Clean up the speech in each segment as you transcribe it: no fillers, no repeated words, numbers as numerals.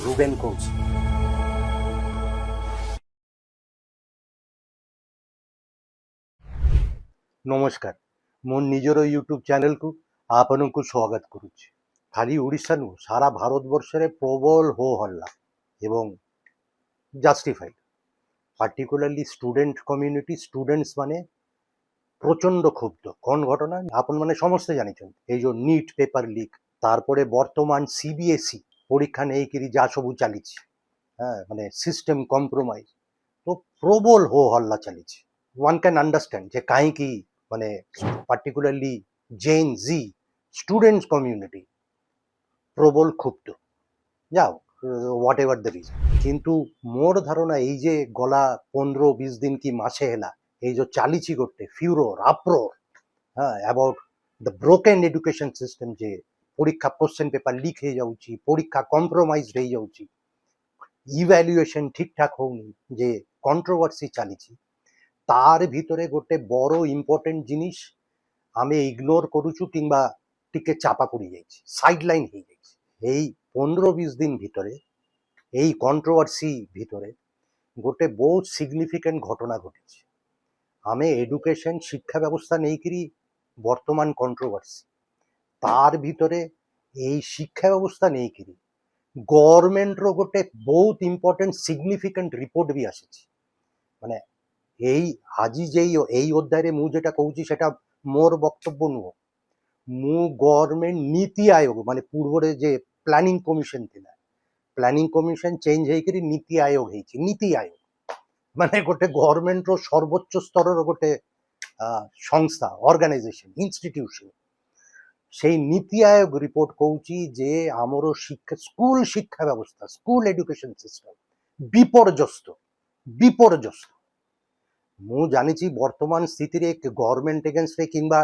Ruben coach. ନମସ୍କାର, ମୋ ନିଜର ୟୁଟ୍ୟୁବ୍ ଚ୍ୟାନେଲକୁ ଆପଣଙ୍କୁ ସ୍ୱାଗତ କରୁଛି। ଖାଲି ଓଡ଼ିଶା ନୁହଁ, ସାରା ଭାରତବର୍ଷରେ ପ୍ରବଳ ହୋ ହଲ୍ଲା ଏବଂ ଜାଷ୍ଟିଫାଇଡ୍। ପାର୍ଟିକୁଲାରଲି ଷ୍ଟୁଡେଣ୍ଟ କମ୍ୟୁନିଟି, ଷ୍ଟୁଡେଣ୍ଟସ୍ ମାନେ প্রচণ্ড ক্ষুব্ধ। কোন ঘটনা আপনারা ସମସ୍ତେ ଜାଣିଛନ୍ତି, এই যে নিট পেপার লিক, তারপরে বর্তমান সিবিএসই পরীক্ষা নেইকিরি যা ସବୁ ଚାଲିଛି, হ্যাঁ মানে সিস্টেম কম্প্রোমাইজ, তো প্রবল হো হল্লা চালিছে। ওয়ান ক্যান আন্ডারস্ট্যান্ড যে কাହିଁକି মানে পার্টিকুলারলি জেন জি স্টুডেন্টস কমিউনিটি প্রবল ক্ষুব্ধ। যাও হোয়াট এভার দ্য রিজন, কিন্তু মোর ধারণা এই যে গলা 15-20 দিন কি মাসে ହେଲା এই যে ଚାଲିଛି ଗୋଟେ ফিউরোর আপ্রোর, হ্যাঁ, about the broken education system, যে পরীক্ষা কোশ্চেন পেপার লিক হয়ে যাଉଛି, পরীক্ষা কম্প্রোমাইজড হয়ে যাଉଛି, ইভ্যালুয়েশন ঠিকঠাক হଉନି, যে কন্ট্রোভার্সি ଚାଲିଛି, তার ভিতরে ଗୋଟେ বড় ইম্পর্টেন্ট জিনিস আমি ইগনোর କରୁଛୁ কিংবা ଟିକେ চাপা পড়ি ଯାଇଛି, সাইডলাইন হয়ে ଯାଇଛି। এই 15-20 দিন ভিতরে এই কন্ট্রোভার্সি ভিতরে ଗୋଟେ ବହୁତ সিগনিফিকেন্ট ঘটনা ঘটেছে। ଆମେ এডুকেশন শিক্ষা ব্যবস্থা নেইকিরি বর্তমান কন্ট্রোভার্সি, তার ভিতরে এই শিক্ষা ব্যবস্থা নেইকিরি গভର୍ଣ୍ଣମେଣ୍ଟର ଗୋଟେ ବହୁତ ଇମ୍ପୋର୍ଟାଣ୍ଟ ସିଗ୍ନିଫିକାଣ୍ଟ ରିପୋର୍ଟ ବି ଆସିଛି। ମାନେ এই ଆଜି এই অধ্যাୟରେ ମୁଁ যেটা କହୁଛି সেটা ମୋର ବକ୍ତବ୍ୟ ନୁହଁ, ମୁଁ ଗଭର୍ଣ୍ଣମେଣ୍ଟ ନୀତି ଆୟୋଗ ମାନେ ପୂର୍ବରେ ଯେ ପ୍ଲାନିଂ କମିଶନ ଥିଲା, ପ୍ଲାନିଂ କମିଶନ ଚେଞ୍ଜ ହେଇକିରି ନୀତି ଆୟୋଗ ହେଇଛି। ନୀତି ଆୟୋଗ ମାନେ ଗୋଟେ ଗଭର୍ଣ୍ଣମେଣ୍ଟର ସର୍ବୋଚ୍ଚ ସ୍ତରର ଗୋଟେ সংস্থা, অর্গানাইজেশন, ইনস্টিটিউশন। সেই নীতি আয়োগ রিপোর্ট কହୁଛି যে ଆମର স্কুল শিক্ষা ব্যবস্থা, স্কুল এডুকেশন সিস্টেম বিপর্যস্ত। বিপর্যস্ত। ମୁଁ ଜାଣିଛି ବର୍ତ୍ତମାନ ସ୍ଥିତିରେ ଗଭର୍ଣ୍ଣମେଣ୍ଟ ଏଗେନ୍ଷ୍ଟରେ କିମ୍ବା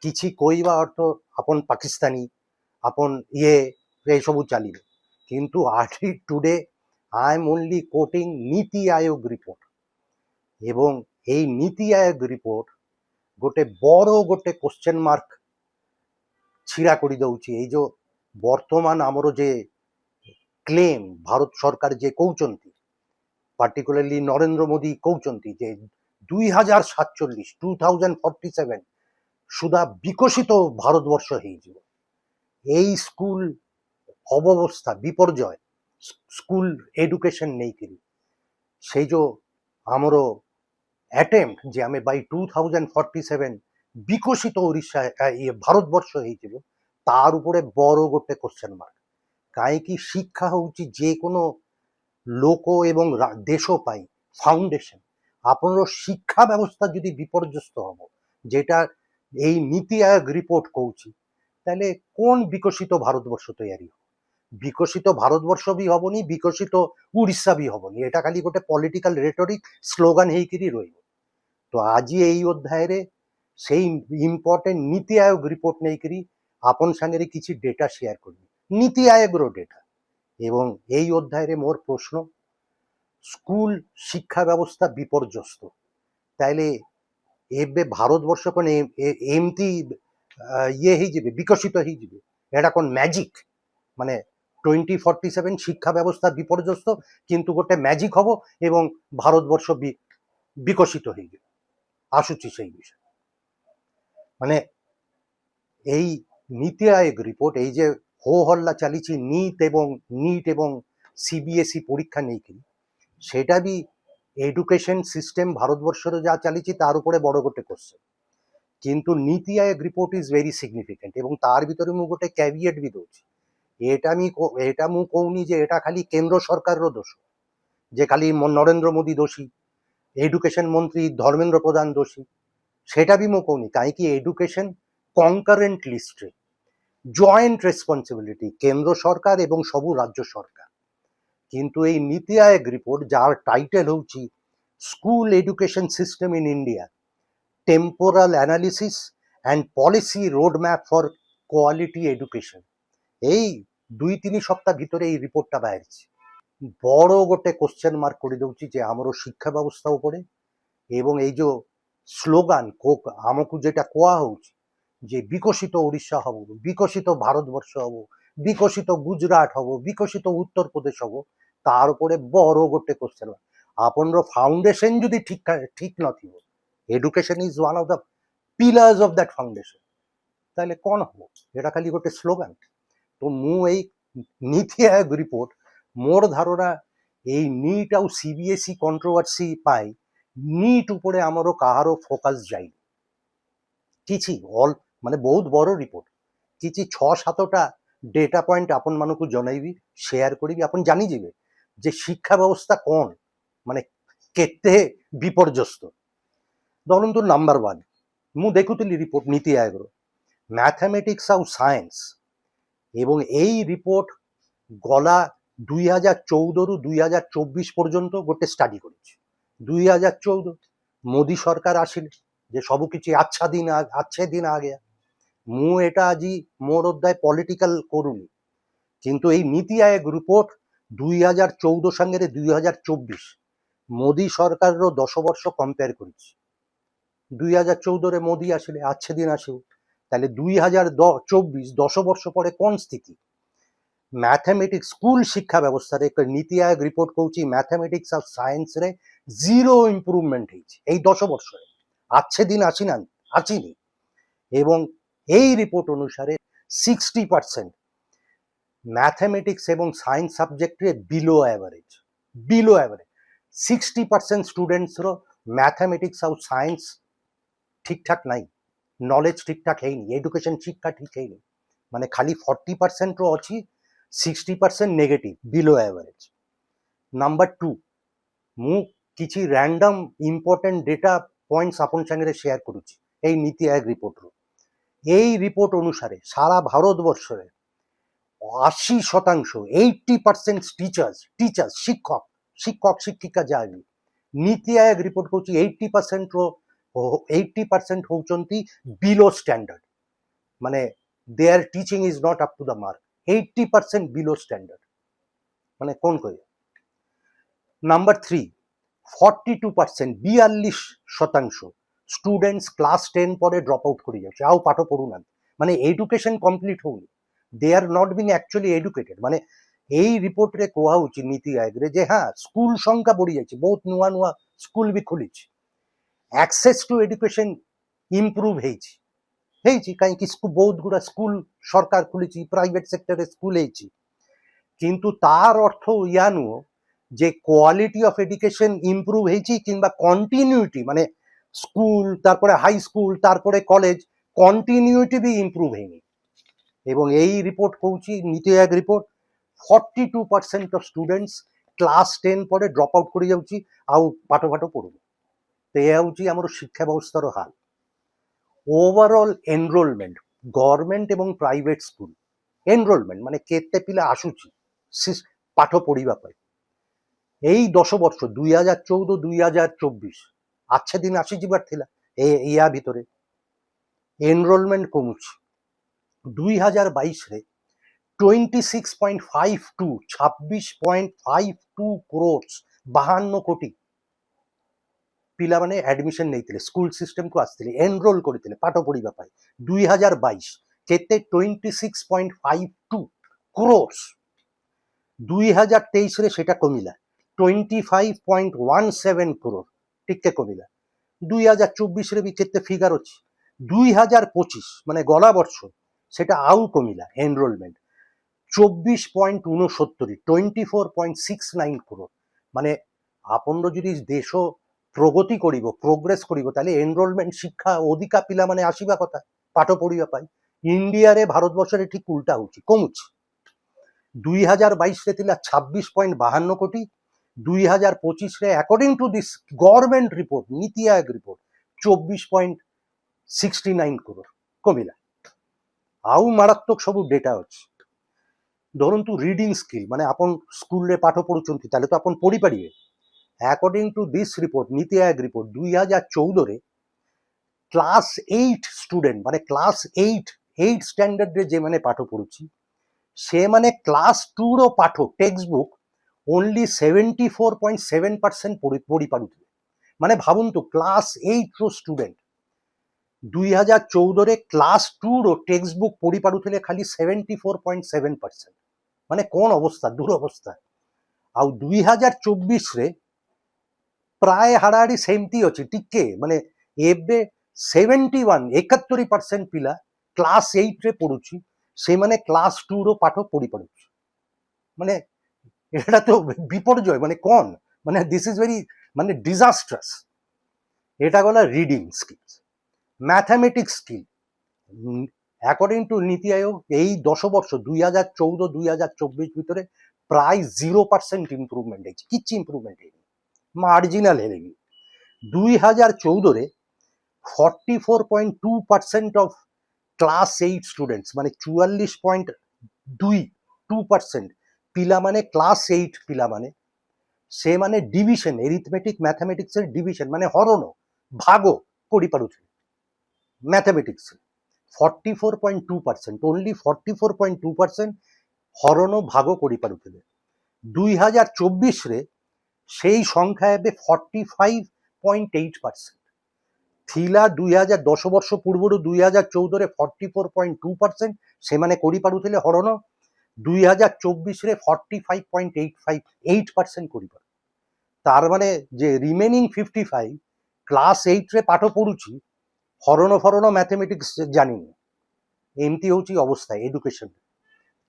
କିଛି କହିବା ଅର୍ଥ ଆପଣ ପାକିସ୍ତାନୀ, ଆପଣ ଏସବୁ ଚାଲିବ, କିନ୍ତୁ ଆଜି today I am only quoting NITI Aayog report. এবং এই নীতি আয়োগ রিপোর্ট ଗୋଟେ বড় ଗୋଟେ কোশ্চেন মার্ক ଛିଡ଼ା କରିଦେଉଛି। এই যে বর্তমান ଆମର যে ক্লেম ଭାରତ ସରକାର যে କହୁଛନ୍ତି, পার্টিকুলারলি নরেন্দ্র মোদী কହୁଛନ୍ତି যে 2047 2047 সুদা বিকশিত ভারতবর্ষ ହେଇଯିବ। এই স্কুল অব্যবস্থা, বিপর্যয়, স্কুল এডুকেশন নেইকিরি সেই যে ଆମର অ্যাটেম্প্ট যে ଆମେ বাই 2047 বিকশিত ওড়িশা ভারতবর্ষ ହେଇଯିବ, তার উপরে বড় ଗୋଟେ কোশ্চেন মার্ক। କାହିଁକି ଶିକ୍ଷା ହେଉଛି যে কোনো লোক এবং দেশ ପାଇଁ ফাউন্ডেশন। আপনার শিক্ষা ব্যবস্থা যদি বিপর্যস্ত হব, যেটা এই নীতি আয়োগ রিপোর্ট কହୁଛି, তাহলে কোন বিকশিত ভারতবর্ষ তৈরি হবে? বিকশিত ভারতবর্ষ ବି হবনি, বিকশিত উড়িষ্যা ବି হবনি। এটা খালি ଗୋଟେ পলিটিকাল রেটরিক স্লোগান ହେଇକିରି ରହିବ। তো ଆଜି এই অধ্যাୟରେ সেই ইম্পর্টেন্ট নীতি আয়োগ রিপোর্ট নেইকিরি আপন সাଙ୍ଗରେ କିଛି ডেটা শেয়ার করবি, নীতি আয়োগর ডেটা। এবং এই অধ্যাୟରେ মোর প্রশ্ন, স্কুল শিক্ষা ব্যবস্থা বিপর্যস্ত, তাইলে ଏବେ ଭାରତବର୍ଷ କ'ଣ ଏମିତି ହେଇଯିବେ, ବିକଶିତ ହେଇଯିବେ? এটা কোন ম্যাজিক? মানে 2047 শিক্ষা ব্যবস্থা বিপর্যস্ত, কিন্তু ଗୋଟେ ম্যাজিক হব এবং ভারতবর্ষ বিকশিত হয়ে যাবে? আসুছি সেই বিষয়। মানে এই নীতি আয়োগ রিপোর্ট, এই যে হো হল্লা চালিছি নিট এবং সিবিএসই পরীক্ষা নেইকি, সেটা ବି এডুকেশন সিস্টেম ভারতবর্ষের যা চালিছি তার উপরে বড় ଗୋଟେ কোশ্চেন। কিন্তু নীতি আয়োগ রিপোর্ট ইজ ভেরি সিগনিফিকেন্ট এবং তার ভিতরে ମୁଁ ଗୋଟେ ক্যাভিয়েট ବି ଦଉଛି। এটা ମୁଁ କହୁନି যে এটা খালি কেন্দ্র সরকারের দোষ, যে খালি নরেন্দ্র মোদী দোষী, এডুকেশন মন্ত্রী ধর্মেন্দ্র প্রধান দোষী, সেটা ବି ମୁଁ କହୁନି। କାହିଁକି এডুকেশন কনকারেন্ট লিস্টে জয়েন্ট রেসপন্সিবিলিটি কেন্দ্র সরকার এবং সবু রাজ্য সরকার। কিন্তু এই নীতি আয়োগ রিপোর্ট, যার টাইটেল হচ্ছে school education system in India, temporal analysis and policy roadmap for quality education, এই 2-3 সপ্তাহ ভিতরে এই রিপোর্টটা বাহারিছে। বড় ଗୋଟେ কোশ্চেন মার্ক করে দেଉଛି যে ଆମର শিক্ষা ব্যবস্থা উপরে। এবং এই যে স্লোগান ଆମକୁ যেটা কোয়া হচ্ছে যে বিকশিত ওড়িশা হব, বিকশিত ভারতবর্ষ হব, বিকশিত গুজরাট হব, বিকশিত উত্তরপ্রদেশ হব, তার উপরে বড় গোটে কোশ্চেন ଆପଣର ଫାଉଣ୍ଡେସନ ଯଦି ଠିକ ନଥିବ, education is one of the pillars of that foundation, ତାହେଲେ କ'ଣ ହବ? ଏଇଟା ଖାଲି ଗୋଟେ ସ୍ଲୋଗାନ। ତ ମୁଁ ଏଇ ନୀତି ଆୟୋଗ ରିପୋର୍ଟ, ମୋର ଧାରଣା এই নিট ଆଉ সিবিএসই কন্ট্রোভার্সি পাই নিট উপরে আমার কাহার ফোকাস যাইনি କିଛି ମାନେ ବହୁତ ବড় ରିପୋର୍ଟ, କିଛି 6-7ଟା ଡେଟା ପଏଣ୍ଟ ଆପଣ ମାନଙ୍କୁ ଜଣାଇବି, ସେୟାର କରିବି, ଆପଣ ଜାଣିଯିବେ ଯେ ଶିକ୍ଷା ବ୍ୟବସ୍ଥା କ'ଣ, ମାନେ କେତେ ବିପର୍ଯ୍ୟସ୍ତ। ଧରନ୍ତୁ ନମ୍ବର 1, ମୁଁ ଦେଖୁଥିଲି ରିପୋର୍ଟ ନୀତି ଆୟୋଗର ମ୍ୟାଥମେଟିକ୍ସ ଆଉ ସାଇନ୍ସ, ଏବଂ ଏଇ ରିପୋର୍ଟ ଗଲା 2014ରୁ 2024 পর্যন্ত ଗୋଟେ স্টাডি করেছি। 2014 মোদি সরকার আসিলে যে ସବୁ କିଛି ଆଚ୍ଛେ ଦିନ आ गया। ମୁଁ এটা ଆଜି ମୋର ଅଧ୍ୟାୟ ପଲିଟିକାଲ କରୁନି, କିନ୍ତୁ ଏଇ ନୀତି ଆୟୋଗ ରିପୋର୍ଟ 2014 ସାଙ୍ଗରେ 2024 ମୋଦି ସରକାରର 10 ବର୍ଷ କମ୍ପେୟାର କରିଛି। 2014ରେ ମୋଦି ଆସିଲେ, ଆଚ୍ଛେ ଦିନ ଆସିବ, তাহলে 2024 10 ବର୍ଷ ପରେ କ'ଣ ସ୍ଥିତି? ମ୍ୟାଥମେଟିକ୍ସ ସ୍କୁଲ ଶିକ୍ଷା ବ୍ୟବସ୍ଥାରେ ଏକ ନୀତି ଆୟୋଗ ରିପୋର୍ଟ କହୁଛି ମ୍ୟାଥମେଟିକ୍ସ ଆଉ ସାଇନ୍ସରେ 0 ଇମ୍ପ୍ରୁଭମେଣ୍ଟ ହେଇଛି ଏଇ 10 ବର୍ଷରେ। ଆଚ୍ଛେ ଦିନ ଆସିନି, এবং এই রিপোর্ট অনুসারে 60% ম্যাথমেটিক্স এবং সায়েন্স সাবজেক্টরে বিলো অ্যাভারেজ 60% স্টুডেন্টসর ম্যাথমেটিক্স ଆଉ ସାଇନ୍ସ ঠিকঠাক নাই, নলেজ ঠিকঠাক ହେଇନି, এডুকেশন শিক্ষা ঠিক ହେଇନି, মানে খালি 40%ର ଅଛି, 60% ନେଗେଟିଭ ବିଲୋ ଆଭରେଜ। ନମ୍ବର 2, ମୁଁ କିଛି ର୍ୟାଣ୍ଡମ ଇମ୍ପୋର୍ଟାଣ୍ଟ ଡେଟା পয়েন্টস আপনার সাথে শেয়ার করছি এই নীতি আয়োগ রিপোর্টর। এই রিপোর্ট অনুসারে সারা ভারতবর্ষে 80%, 80% টিচার্স শিক্ষক শিক্ষিকা যাবে। নীতি আয়োগ রিপোর্ট করছি 80% হচ্ছেন বিলো স্ট্যান্ডার্ড, মানে their teaching is not up to the mark, 80% below standard, মানে কোন কই। নাম্বার 3, 42% স্টুডেন্টস ক্লাস 10 পরে ড্রপ আউট করে যাচ্ছে, আও পাঠ পড়ুনাহাନ୍ତି, মানে এডুকেশন কমপ্লিট হউনি, they are not being actually educated. মানে এই রিপোর্টরে কোয়া হচ্ছে নীতি আয়োগরে যে হ্যাঁ স্কুল সংখ্যা বড়ি যাচ্ছে, বহুত নূয়া নূয়া স্কুল বি খুলিছি, অ্যাক্সেস টু এডুকেশন ইম্প্রুভ ହେଇଛି କାହିଁକି ବହୁତ ଗୁଡ଼ା ସ୍କୁଲ ସରକାର ଖୋଲିଛି, ପ୍ରାଇଭେଟ ସେକ୍ଟରରେ ସ୍କୁଲ ହେଇଛି, କିନ୍ତୁ ତାର ଅର୍ଥ ୟା ନୁହଁ যে কোয়ালিটি অফ এডুকেশন ইম্প্রুভ হয়েছে কিংবা কন্টিনিউটি, মানে স্কুল তারপরে হাই স্কুল তারপরে কলেজ কন্টিনিউটি বি ইম্প্রুভ হয়নি। এবং এই রিপোর্ট কହୁଛି নীতি আয়োগ রিপোর্ট 42% অফ স্টুডেন্টস ক্লাস 10 পরে ড্রপ আউট করে যাଉଛି, ଆଉ ପାଠ ପଢୁନି। তো ଏହା ହେଉଛି ଆମର ଶିକ୍ଷା ବ୍ୟବସ୍ଥାର ହାଲ। ଓଭରଅଲ ଏନରୋଲମେଣ୍ଟ ଗଭର୍ଣ୍ଣମେଣ୍ଟ ଏବଂ ପ୍ରାଇଭେଟ ସ୍କୁଲ ଏନରୋଲମେଣ୍ଟ, ମାନେ କେତେ ପିଲା ଆସୁଛି ପାଠ ପଢିବା ପାଇଁ, এই 10 ବର୍ଷ 2014 2024 ଆଚ୍ଛେ ଦିନ ଆସିଯିବାର ଥିଲା, ୟା ଭିତରେ ଏନରୋଲମେଣ୍ଟ କମୁଛି। 2022ରେ 26.52 crores 52 କୋଟି ପିଲାମାନେ ଆଡମିସନ ନେଇଥିଲେ, ସ୍କୁଲ ସିଷ୍ଟମକୁ ଆସିଥିଲେ, ଏନରୋଲ କରିଥିଲେ ପାଠ ପଢିବା ପାଇଁ। 2022 କେତେ? 26.52 crores। 2023ରେ সেটা কমিলা 25.17 crore, ଟିକେ কমিলা। 2024ରେ ବି କେତେ ফিগার ଅଛି, 2025 মানে গলা বর্ষ সেটা আউ কমিলা এনরোলমেন্ট 24.69, 24.69 crore। মানে আপনার যদি দেশ প্রগতি করিব, প্রোগ্রেস করিব, তাহলে এনরোলমেন্ট শিক্ষা অধিকা পিলা মানে আসিবা কথা পাঠ পড়িবা পাই। ইন্ডিয়ারে ভারতবর্ষরে ঠিক উল্টা হচ্ছে, কমুଛି। 2022ରେ ଥିଲା 26.52 କୋଟି, 2025ରେ according to this government report নীতি আয়োগ রিপোর্ট 24.69 crore কমিলা। ଆଉ ମାରାତ୍ମକ ସବୁ ଡେଟା ଅଛି। ଧରନ୍ତୁ ରିଡିଂ ସ୍କିଲ୍, ମାନେ ଆପଣ ସ୍କୁଲରେ ପାଠ ପଢୁଛନ୍ତି ତାହେଲେ ତ ଆପଣ ପଢିପାରିବେ। according to this report নীতি আয়োগ রিপোর্ট 2014ରେ ক্লাস 8 স্টুডেন্ট, মানে ক্লাস 8 স্ট্যান্ডার্ডରେ যেମାନେ ପାଠ ପଢୁଛି ସେମାନେ କ୍ଲାସ 2ର ପାଠ ଟେକ୍ସଟ ବୁକ୍ ଓନ୍ଲି 74.7% ପଢି ପାରୁଥିବେ। ମାନେ ଭାବନ୍ତୁ କ୍ଲାସ 8ର ଷ୍ଟୁଡେଣ୍ଟ 2014 କ୍ଲାସ୍ 2ର ଟେକ୍ସଟ ବୁକ୍ ପଢି ପାରୁଥିଲେ ଖାଲି 74.7%। ମାନେ କଣ ଅବସ୍ଥା, ଦୁରବସ୍ଥା। ଆଉ 2024ରେ ପ୍ରାୟ ହାରାହାରି ସେମିତି ଅଛି ଟିକେ, ମାନେ ଏବେ 71% ପିଲା କ୍ଲାସ୍ 8ରେ ପଢୁଛି, ସେମାନେ କ୍ଲାସ୍ 2ର ପାଠ ପଢି ପାରୁଛି। ମାନେ এটা তো বিপর্যয়, মানে কন, মানে দিস ইজ ভেরি মানে ডিজাস্ট্রাস। এটা গলা reading skills. Mathematics skill according to নীতি আয়োগ এই 10 বর্ষ 2014-2024 ভিতরে প্রায় 0% ইম্প্রুভমেন্ট হয়েছে, কিচ্ছু ইম্প্রুভমেন্ট হয়নি, মার্জিনাল হেরেনি। 2014-রে 44.2% অফ ক্লাস 8 স্টুডেন্টস, মানে 44.2% ପିଲାମାନେ କ୍ଲାସ୍ 8 ପିଲାମାନେ ସେମାନେ ଡିଭିଜନ, ଏରିଥମେଟିକ୍ ମ୍ୟାଥମେଟିକ୍ସରେ ଡିଭିଜନ ମାନେ ହରଣ ଭାଗ କରିପାରୁଥିଲେ ମ୍ୟାଥମେଟିକ୍ସରେ। 44.2%, ଓନ୍ଲି 44.2% ହରଣ ଭାଗ କରିପାରୁଥିଲେ। 2024ରେ ସେଇ ସଂଖ୍ୟା ଏବେ 45.8% ଥିଲା। 2010 ବର୍ଷ ପୂର୍ବରୁ 2014ରେ 44.2% ସେମାନେ କରିପାରୁଥିଲେ ହରଣ, 2024ରେ 45.8% କରିପାରୁ। ତାର ମାନେ ଯେ ରିମେନିଂ 55 କ୍ଲାସ୍ 8ରେ ପାଠ ପଢୁଛି, ହରଣ ଫରଣ ମ୍ୟାଥମେଟିକ୍ସ ଜାଣିନି। ଏମିତି ହଉଛି ଅବସ୍ଥା ଏଡୁକେସନ।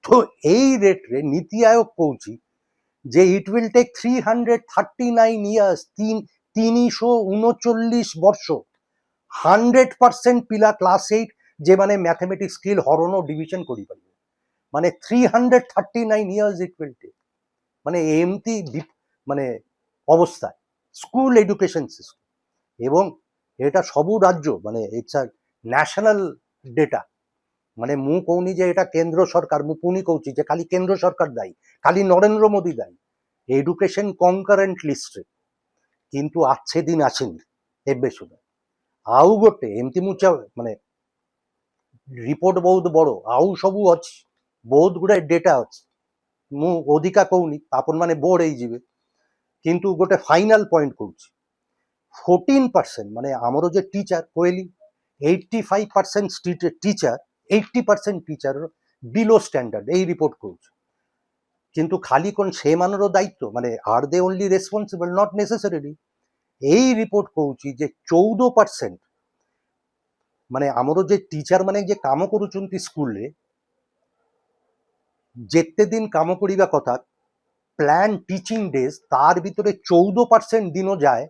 ତ ଏଇ ରେଟ୍ରେ ନୀତି ଆୟୋଗ କହୁଛି ଯେ ଇଟ୍ ୱିଲ୍ ଟେକ୍ 339 ইয়ার্স, 339 ବର୍ଷ 100% ପିଲା କ୍ଲାସ୍ 8 যেମାନେ ମ୍ୟାଥମେଟିକ୍ସ ସ୍କିଲ୍ ହରଣ ଡିଭିଜନ କରିପାରିବେ। মানে 339 ইয়ার্স ইট উইল টেক। মানে এমতি মানে অবস্থা স্কুল এডুকেশন সিস্টেম। এবং এটা ସବୁ রাজ্য, মানে ইটস আ ন্যাশনাল ডেটা। মানে ମୁଁ କହୁନି ଯେ এটা କେନ୍ଦ୍ର ସରକାର, ମୁଁ ପୁଣି କହୁଛି ଯେ ଖାଲି କେନ୍ଦ୍ର ସରକାର ଦାୟୀ, ଖାଲି ନରେନ୍ଦ୍ର ମୋଦି ଦାୟୀ ଏଡୁକେସନ କନକରେଣ୍ଟ ଲିଷ୍ଟରେ। କିନ୍ତୁ ଆଛେ ଦିନ ଆସିନି ଏବେ ସୁଦ୍ଧା। ଆଉ ଗୋଟେ ଏମିତି ମୁଁ ମାନେ ରିପୋର୍ଟ ବହୁତ ବଡ଼, ଆଉ ସବୁ ଅଛି, ବହୁତ ଗୁଡ଼ାଏ ଡେଟା ଅଛି, ମୁଁ ଅଧିକା କହୁନି, ଆପଣ ମାନେ ବୋର୍ଡ ହେଇଯିବେ। କିନ୍ତୁ ଗୋଟେ ଫାଇନାଲ ପଏଣ୍ଟ କହୁଛି, 14% ମାନେ ଆମର ଯେ ଟିଚର କହିଲି 85% ଟିଚର, 80% ଟିଚର ବିଲୋ ଷ୍ଟାଣ୍ଡାର୍ଡ ଏଇ ରିପୋର୍ଟ କହୁଛି। কিন্তু খালি কোন সেମାନର ଦାୟିତ୍ୱ, ମାନେ ଆର୍ ଦେ ଓନ୍ଲି ରେସ୍ପନ୍ସିବଲ୍? ନଟ୍ ନେସେସରିଲି। ଏଇ ରିପୋର୍ଟ କହୁଛି ଯେ 14% ମାନେ ଆମର ଯେ ଟିଚର ମାନେ ଯେ କାମ କରୁଛନ୍ତି ସ୍କୁଲରେ, ଯେତେ ଦିନ କାମ କରିବା କଥା ପ୍ଲାନ୍ ଟିଚିଂ ଡେଜ୍, ତାର ଭିତରେ 14% ଦିନ ଯାଏ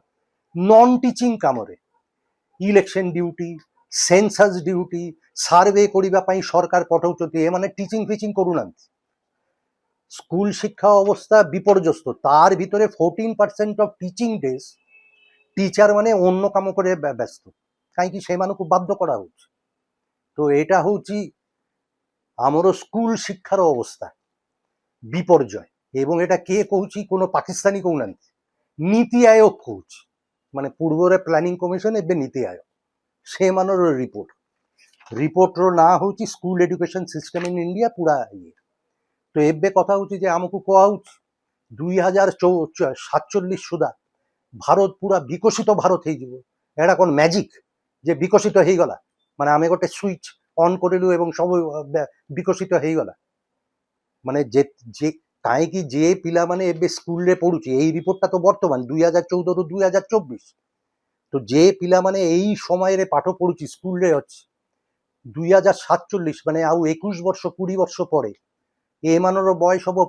ନନ୍ ଟିଚିଂ କାମରେ। Election duty, census duty, survey କରିବା ପାଇଁ ସରକାର ପଠାଉଛନ୍ତି, ଏମାନେ ଟିଚିଂ ଫିଚିଂ କରୁନାହାନ୍ତି। স্কুল শিক্ষা অবস্থা বিপর্যস্ত। তার ভিতরে 14% অফ টিচিং ডেজ টিচার মানে অন্য কাম করে ব্যস্ত, কাହିଁକି ସେମାନଙ୍କୁ ବାଧ୍ୟ କରା ହଉଛି। তো এটা ହଉଛି ଆମର ସ୍କୁଲ ଶିକ୍ଷାର ଅବସ୍ଥା, ବିପର୍ଯ୍ୟୟ। ଏବଂ এটা କିଏ କହୁଛି? কোনো ପାକିସ୍ତାନୀ କହୁନାହାନ୍ତି, ନୀତି ଆୟୋଗ କହୁଛି। ମାନେ ପୂର୍ବରେ ପ୍ଲାନିଂ କମିଶନ, ଏବେ ନୀତି ଆୟୋଗ, ସେମାନର ରିପୋର୍ଟର ନାଁ ହଉଛି school education system in India ପୁରା ଇଏ। তো ଏବେ କଥା ହଉଛି ଯେ ଆମକୁ କୁହାହଉଛି 2047 ସୁଦ୍ଧା ଭାରତ ପୁରା ବିକଶିତ ଭାରତ ହେଇଯିବ। ଏଇଟା କ'ଣ ମ୍ୟାଜିକ ଯେ ବିକଶିତ ହେଇଗଲା? ମାନେ ଆମେ ଗୋଟେ ସୁଇଚ ଅନ୍ କରିଲୁ ଏବଂ ସବୁ ବିକଶିତ ହେଇଗଲା? ମାନେ ଯେ କାହିଁକି ଯେ ପିଲାମାନେ ଏବେ ସ୍କୁଲରେ ପଢୁଛି, ଏଇ ରିପୋର୍ଟଟା ତ ବର୍ତ୍ତମାନ 2014ରୁ 2024, ତ ଯେ ପିଲାମାନେ ଏଇ ସମୟରେ ପାଠ ପଢୁଛି, ସ୍କୁଲରେ ଅଛି, 2047 ମାନେ ଆଉ 21 ବର୍ଷ 20 ବର୍ଷ ପରେ ଏମାନର ବୟସ ହବ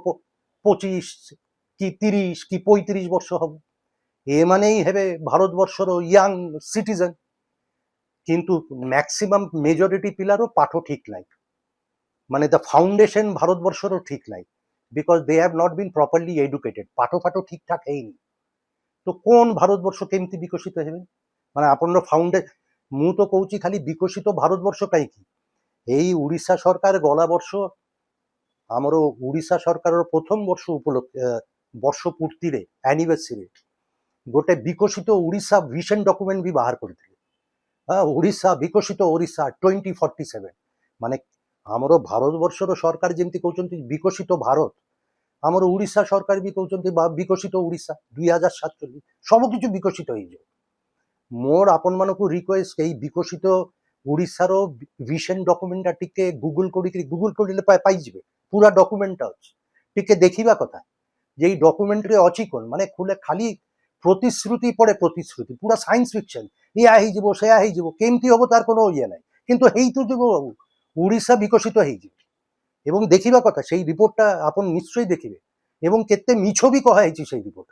25 କି 30 କି 35 ବର୍ଷ ହବ। ଏମାନେ ହିଁ ହେବେ ଭାରତବର୍ଷର ୟଙ୍ଗ ସିଟିଜେନ। কিন্তু ম্যাক্সিমাম মেজরিটি পিলার পাঠ ঠিক নাই, মানে দ্য ফাউন্ডেশন ভারতবর্ষর ঠিক নাই, because they have not been properly educated. পাঠ ফাঠ ঠিকঠাক ହେଇନି। তো কোন ভারতবর্ষ কেମିତି বিকশিত ହେବେ? ମାନେ ଆପଣର ମୁଁ ତ କହୁଛି ଖାଲି ବିକଶିତ ଭାରତବର୍ଷ କାହିଁକି? ଏଇ ଓଡ଼ିଶା ସରକାର ଗଲା ବର୍ଷ ଆମର ଓଡ଼ିଶା ସରକାରର ପ୍ରଥମ ବର୍ଷ ପୂର୍ତ୍ତିରେ ଆନିଭର୍ସରୀରେ ଗୋଟେ ବିକଶିତ ଓଡ଼ିଶା ଭିଜନ ଡକୁମେଣ୍ଟ ବି ବାହାର କରିଥିଲେ। ଓଡ଼ିଶା ବିକଶିତ ଓଡ଼ିଶା 2047। ମାନେ ଆମର ଭାରତବର୍ଷର ସରକାର ଯେମିତି କହୁଛନ୍ତି ବିକଶିତ ଭାରତ, ଆମର ଓଡ଼ିଶା ସରକାର ବି କହୁଛନ୍ତି ବିକଶିତ ଓଡ଼ିଶା 2047। ସବୁ କିଛି ବିକଶିତ ହେଇଯିବ। ମୋର ଆପଣମାନଙ୍କୁ ରିକ୍ୱେଷ୍ଟ, ଏଇ ବିକଶିତ ଓଡ଼ିଶାର ଭିଜନ ଡକୁମେଣ୍ଟଟା ଟିକେ ଗୁଗଲ କରିଲେ ପାଇଯିବେ ପୁରା ଡକୁମେଣ୍ଟଟା ଅଛି ଟିକେ ଦେଖିବା କଥା যে এই ডকুমেন্টারি ଅଛି কোন মানে খুলে খালি প্রতিশ্রুতি পড়ে প্রতিশ্রুতি পুরা সাইন্স ফিকশন ইয়া ହେଇଯିବ সেয়া ହେଇଯିବ কেমতি হব তার কোনো ইয়ে নাই কিন্তু ହେଇತು ଯିବ ଓଡ଼ିଶା ବିକଶିତ ହେଇଯିବ এবং ଦେଖିବା କଥା ସେଇ ରିପୋର୍ଟଟା ଆପଣ ନିଶ୍ଚୟ ଦେଖିବେ ଏବଂ କେତେ ମିଛ ବି କୁହା ହେଇଛି ସେଇ ରିପୋର୍ଟ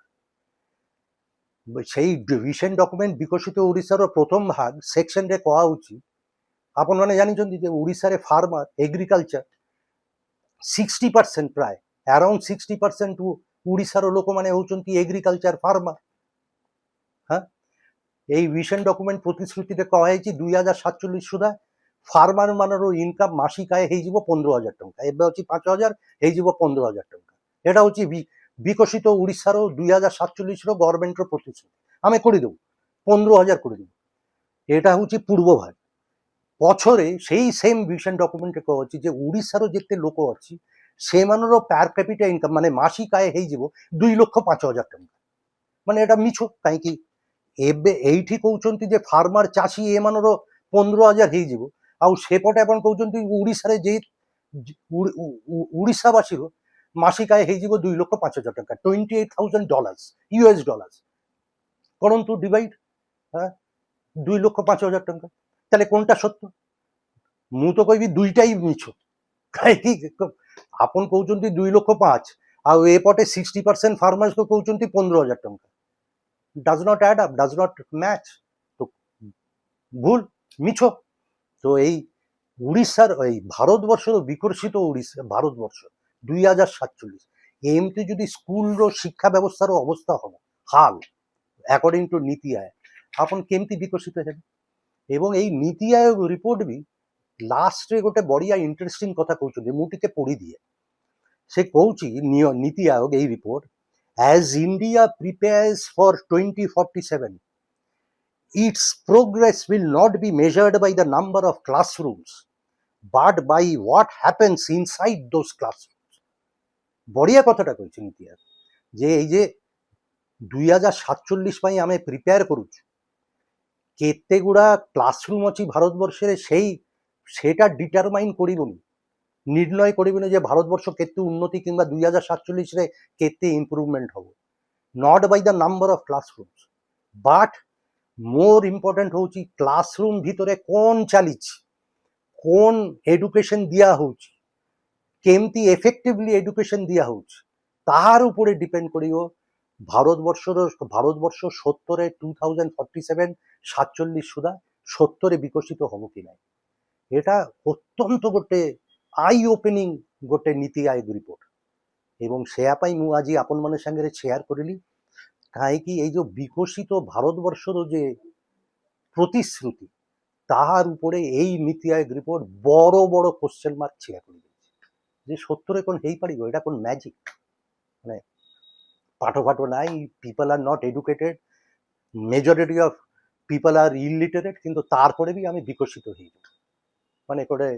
ସେଇ ଭିଜନ ଡକୁମେଣ୍ଟ ବିକଶିତ ଓଡ଼ିଶାର ପ୍ରଥମ ଭାଗ ସେକ୍ସନରେ କୁହା ହଉଛି ଆପଣମାନେ ଜାଣିଛନ୍ତି ଯେ ଓଡ଼ିଶାରେ ଫାର୍ମର ଏଗ୍ରିକଲଚର 60% ପ୍ରାୟ around 60% ଓଡ଼ିଶାର ଲୋକମାନେ ହେଉଛନ୍ତି ଏଗ୍ରିକଲଚର ଫାର୍ମର হ্যাঁ এই ভিশন ডকুমেন্ট প্রতিশ্রুতিতে কুହା ହେଇଛି 2047 ସୁଦ୍ଧା ফার্মার ମାନର ইনକମ ମାସିକ ଆୟ ହେଇଯିବ 15,000 ଟଙ୍କା ଏବେ ଅଛି 5,000 ହେଇଯିବ 15,000 ଟଙ୍କା এটা হচ্ছে বিকশিত ଓଡ଼ିଶାର 2047 ର ଗଭର୍ଣ୍ଣମେଣ୍ଟର ପ୍ରତିଶ୍ରୁତି ଆମେ କରିଦେବୁ 15,000 କରିଦେବୁ এটা হচ্ছে ପୂର୍ବଭାଗ ପଛରେ ସେଇ ସେମ୍ ଭିଜନ ଡକୁମେଣ୍ଟରେ କୁହା ଅଛି ଯେ ଓଡ଼ିଶାର ଯେତେ ଲୋକ ଅଛି ସେମାନଙ୍କର ପାର କ୍ୟାପିଟା ଇନକମ ମାନେ ମାସିକ ଆୟ ହେଇଯିବ 2,05,000 ଟଙ୍କା ମାନେ এটা ମିଛ କାହିଁକି ଏବେ ଏଇଠି କହୁଛନ୍ତି ଯେ ଫାର୍ମର ଚାଷୀ ଏମାନଙ୍କର 15,000 ହେଇଯିବ ଆଉ ସେପଟେ ଆପଣ କହୁଛନ୍ତି ଓଡ଼ିଶାରେ ଯେ ଓଡ଼ିଶାବାସୀର ମାସିକ ଆୟ ହେଇଯିବ 2,05,000 ଟଙ୍କା $28,000 US ଡଲାର୍ସ କରନ୍ତୁ ଡିଭାଇଡ୍ 2,05,000 ଟଙ୍କା ତାହେଲେ কোনটা সত্য ମୁଁ ତ କହିବି ଦୁଇଟାই ମିଛ କାହିଁକି ଆପଣ କହୁଛନ୍ତି 2,05,000 ଆଉ ଏପଟେ 60% ଫାର୍ମର୍ସ ତ କହୁଛନ୍ତି 15,000 ଟଙ୍କା does not add up, does not match. তো ভুল মিছ তো এই উড়িষ্যার এই ভারতবর্ষর বিকশিত উড়িষ্যা ভারতবর্ষ 2047 এমতি যদি স্কুলর শিক্ষা ব্যবস্থার অবস্থা হব হাল অ্যাকর্ডিং টু নীতি আয়োগ আপন কেমতি বিকশিত হবে এবং এই নীতি আয়োগ রিপোর্ট বি লাস্টে গোটে বড়িয়া ইন্টারেস্টিং কথা কହୁଛନ୍ତି ମୁଁ ଟିକେ ପଢି ଦିଏ ସେ କହୁଛି নীতি আয়োগ এই report as India prepares for 2047 its progress will not be measured by the number of classrooms but by what happens inside those classrooms বড়িয়া কথাটা কইছে নীতি আয়োগ যে এই যে 2047 ପାଇଁ ଆମେ ପ୍ରିପେୟାର କରୁଛୁ କେତେ ଗୁଡ଼ା କ୍ଲାସରୁମ୍ ଅଛି ଭାରତବର୍ଷରେ ସେଇଟା ଡିଟରମାଇନ୍ କରିବନି ନିର୍ଣ୍ଣୟ କରିବନି ଯେ ଭାରତବର୍ଷ କେତେ ଉନ୍ନତି କିମ୍ବା 2047ରେ କେତେ ଇମ୍ପ୍ରୁଭମେଣ୍ଟ ହବ not by the number of classrooms but more important ହେଉଛି କ୍ଲାସରୁମ୍ ଭିତରେ କ'ଣ ଚାଲିଛି କ'ଣ ଏଡୁକେସନ୍ ଦିଆହେଉଛି କେମିତି ଏଫେକ୍ଟିଭଲି ଏଡୁକେସନ୍ ଦିଆହେଉଛି ତାହାର ଉପରେ ଡିପେଣ୍ଡ କରିବ ভারতবর্ষ 70 2047 47 সুদ্ধা 70 বিকশিত হব কি নাই এটা অত্যন্ত গোটে আই ওপেনিং গোটে নীতি আয়োগ রিপোর্ট এবং সেয়া পাই মু আজি আপন মানে সাଙ୍ଗরে শেয়ার করিলি কাହିଁକି এই যে বিকশিত ভারতবর্ষর যে প্রতিশ্রুতি তাহার উপরে এই নীতি আয়োগ রিপোর্ট বড় বড় কোশ্চেন মার্ক ছিড়া করে দিয়েছে যে সত্যরে কোন হেই পারিব এটা কোন ম্যাজিক মানে পাঠ ফাঠ নাই people are not educated majority of people are illiterate কিন্তু তারপরে বি আমি বিকশিত হইব মানে করে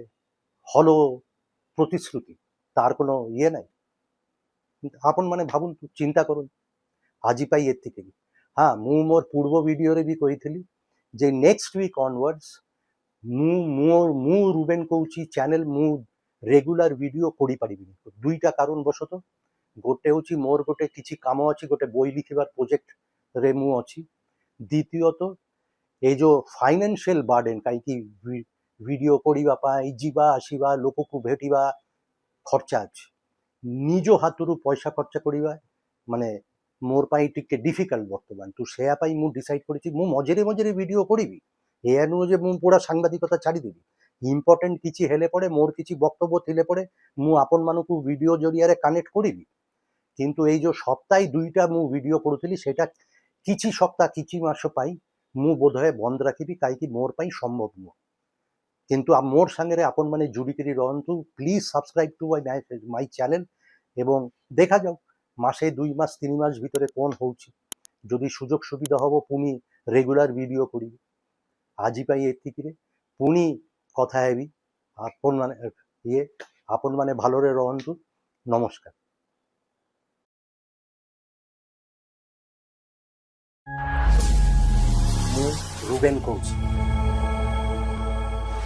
হলো প্রতিশ্রুতি তার কোনো ইয়ে নাই আপন মানে ভাবুন চিন্তা করুন আজি পাই এতিকি হ্যাঁ ମୁଁ ମୋର ପୂର୍ବ ଭିଡିଓରେ ବି କହିଥିଲି ଯେ ନେକ୍ସଟ ୱିକ୍ ଅନୱାର୍ଡସ୍ ମୁଁ ରୁବେନ କହୁଛି ଚ୍ୟାନେଲ ମୁଁ ରେଗୁଲାର ଭିଡିଓ କରିପାରିବିନି ଦୁଇଟା କାରଣ ବଶତଃ ଗୋଟେ ହେଉଛି ମୋର ଗୋଟେ କିଛି କାମ ଅଛି ଗୋଟେ ବହି ଲେଖିବାର ପ୍ରୋଜେକ୍ଟରେ ମୁଁ ଅଛି ଦ୍ୱିତୀୟତଃ এই যে ফাইନାନ୍ସିଆଲ ବାର୍ଡେନ୍ କାହିଁକି ଭିଡିଓ କରିବା ପାଇଁ ଯିବା ଆସିବା ଲୋକକୁ ଭେଟିବା ଖର୍ଚ୍ଚା ଅଛି ନିଜ ହାତରୁ ପଇସା ଖର୍ଚ୍ଚ କରିବା ମାନେ ମୋର ପାଇଁ ଟିକେ ଡିଫିକଲ୍ଟ ବର୍ତ୍ତମାନ ତ ସେୟା ପାଇଁ ମୁଁ ଡିସାଇଡ୍ କରିଛି ମୁଁ ମଝିରେ ମଝିରେ ଭିଡିଓ କରିବି ଏୟା ନୁହଁ ଯେ ମୁଁ ପୁରା ସାମ୍ବାଦିକତା ଛାଡ଼ିଦେବି ଇମ୍ପୋର୍ଟାଣ୍ଟ କିଛି ହେଲେ ପଡ଼େ ମୋର କିଛି ବକ୍ତବ୍ୟ ଥିଲେ ପଡ଼େ ମୁଁ ଆପଣମାନଙ୍କୁ ଭିଡିଓ ଜରିଆରେ କନେକ୍ଟ କରିବି কিন্তু এই যে সপ্তাহে দুইটা ମୁଁ ভিডিও କରୁଥିଲି সেটা କିଛି ସପ୍ତାହ କିଛି ମାସ ପାଇଁ ମୁଁ ବୋଧହୁଏ ବନ୍ଦ ରଖିବି କାହିଁକି ମୋର ପାଇଁ ସମ୍ଭବ ନୁହଁ କିନ୍ତୁ ମୋର ସାଙ୍ଗରେ ଆପଣମାନେ ଯୋଡ଼ିକିରି ରହନ୍ତୁ please subscribe to my channel ଏବଂ ଦେଖାଯାଉ ମାସେ 2 ମାସ 3 ମାସ ଭିତରେ କ'ଣ ହେଉଛି ଯଦି ସୁଯୋଗ ସୁବିଧା ହେବ ପୁଣି ରେଗୁଲାର ଭିଡିଓ କରିବି ଆଜି ପାଇଁ ଏତିକିରେ ପୁଣି କଥା ହେବି ଆପଣମାନେ ଭଲରେ ରହନ୍ତୁ ନମସ୍କାର ମୁଁ ରୁବେନ କହୁଛି